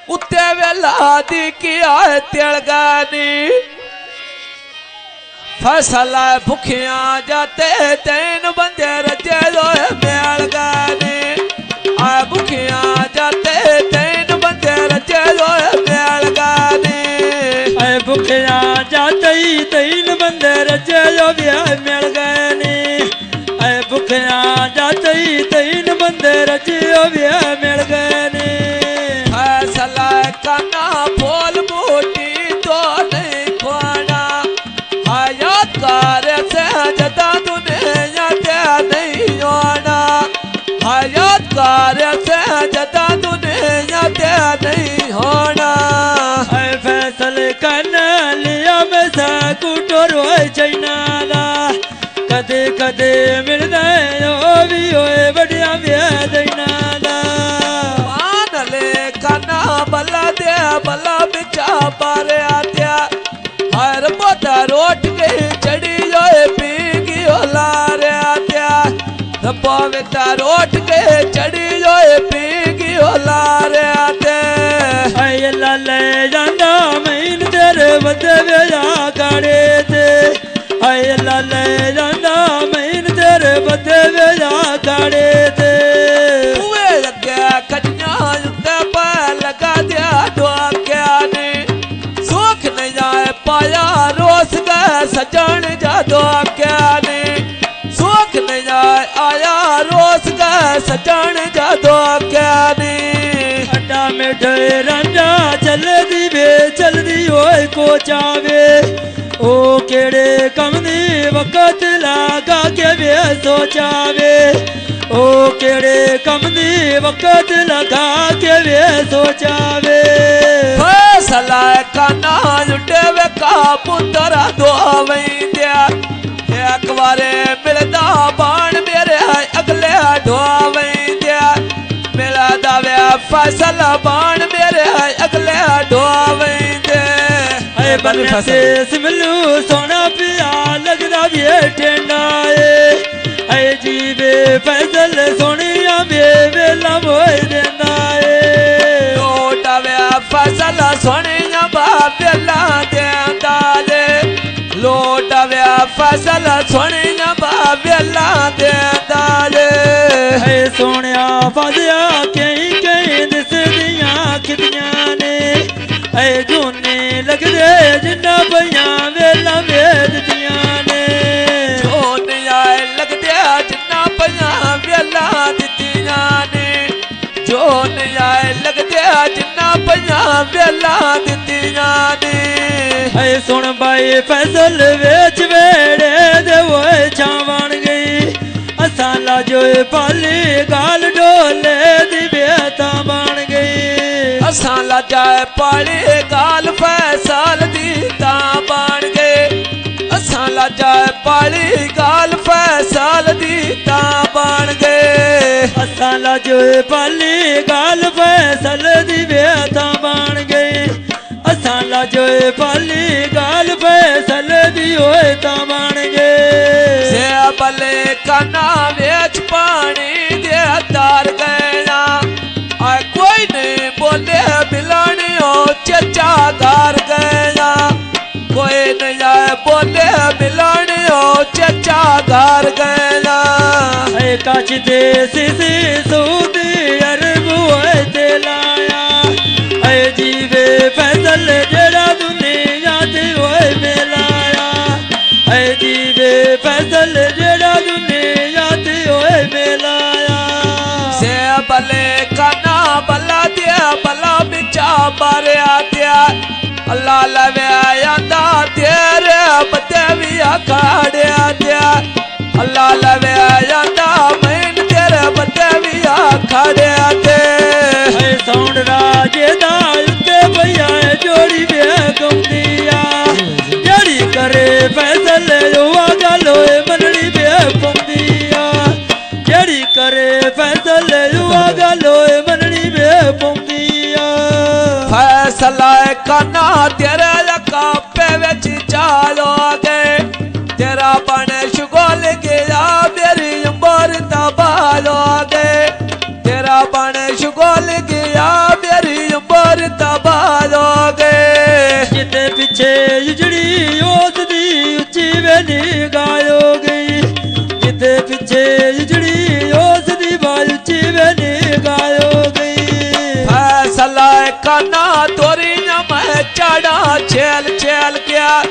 उत्ते वेला दी किया तिलगानी फैसला भुखिया जाते तीन बंदे रजे लोए मेल गाने आ भुखिया जाते तीन बंदे रजे लोए मेल गाने आए भुखिया जाते तीन बंदे रजे लोए मेल गाने आए भुखिया जाते तीन बंदे रजे लोए मेल गाने फैसला करना बोल मोटी तो नहीं खोना हयात कार से जदा दुनिया ते नहीं होना हयात कार से जदा दुनिया ते नहीं होना फैसल करना लिया मैं साकुटो रोए चैनाला कदे कदे मिलदा ओ भी होए बड़िया वेदनाला मान ले करना बला दे बला बिचा बारे आत्या हर बोता रोट के चढ़ी जोए पीगी ओलारे आत्या पविता रोट के चढ़ी जोए पीगी ओलारे आते आए लाले जांदा मैन तेरे बदे वेया काड़े ते आए लाले जांदा मैन तेरे बदे वेया काड़े ते उए लगे कन्या युद्ध पर लगा दिया दुआ क्या ने सुख नहीं जाए पाया रोस गए सजन जादो क्या ने सुख नहीं जाए आया रोस गए सजन जादो क्या ने अड्डा मिठे रांझा चलदी वे चलदी होए को चावे ओ केड़े कम दी वक्त लागा के वे सोचावे ओ केड़े कम दी वक्त लगा के वे सोचावे फैसला करना जुटे वे का पुत्र दो वैंद्या एक बारे मिलदा बाण मेरे अगले ढो वैंद्या मिला दावे फैसला बाण मेरे अगले ढो वैंदे अय बल्ले से सिमलू सोना पिया लगदा वे टेंडाए अय जीवे फैसल सोनिया वे वेला मोए देंदा ए लोटावे फैसला सोनिया बाबेला देंदा दे लोटावे फैसला सोनिया बाबेला देंदा दे अय सोनिया फाजिया कई कई दिसदियां खिदियां ने अय जोने लगदे जिन्ना पइयां वेला वेददियां ने जोने आए लगदे जिन्ना पइयां वेला दित्तियां ने जोने आए लगदे जिन्ना पइयां वेला दित्तियां ने अय सुन बाई फैसल वेच वेड़े दे ओए छावण गई असां लाजोए पाली गाल डोले दी बेता बन गई असां लाजाए पाली गाल फैसल दी तां बन गए असां लाजाए पाली गाल फैसल दी तां बन गए असां लाजोए पाली गाल फैसल दी बेता बन गई असां लाजोए पाली गाल फैसल दी होए तां बन गए से बले कना वेच पानी दे तार गया आ कोई नहीं बोले बिलानी हो चचा घर गया कोई नहीं आए बोले बिलानी हो चचा घर गया ऐ काच दे सिसी सूदी अरब होए ते लाया ऐ जीवे फैसल जेड़ा दुनिया ते होए मिलाया ऐ जीवे फैसल जेड़ा दुनिया ते होए मिलाया से बले कना बला दिया बला बिचा बारे आत्या अल्लाह लवे आंदा तेरे बते भी अखाड़े आत्या अल्लाह लवे आंदा मैन तेरे बते भी अखाड़े आते ऐ सौंड राजे दा उत्ते भैया जोड़ी वे गंदिया जड़ी करे फैसल हुआ गलोए मनड़ी वे पौंदिया जड़ी करे फैसल हुआ गलोए मनड़ी वे पौंदिया फैसला कना तेरे लकापे विच चालोगे तेरा बने शुगोल गया मेरी उम्र तबालोगे तेरा बने शुगोल गया मेरी उम्र ਜਿਹੜੀ ਉਸ ਦੀ ਉੱਚੀ ਵੇ ਨਿਗਾਹ ਹੋ ਗਈ ਜਿੱਥੇ ਪਿੱਛੇ ਜਿਹੜੀ ਉਸ ਦੀ ਬਾਲ ਉੱਚੀ ਵੇ ਨਿਗਾਹ ਹੋ ਗਈ ਫੈਸਲਾ ਕਾਨਾ ਤੋਰੀ ਨਾ ਮੈਂ ਚਾੜਾ ਛੇਲ ਛੇਲ ਗਿਆ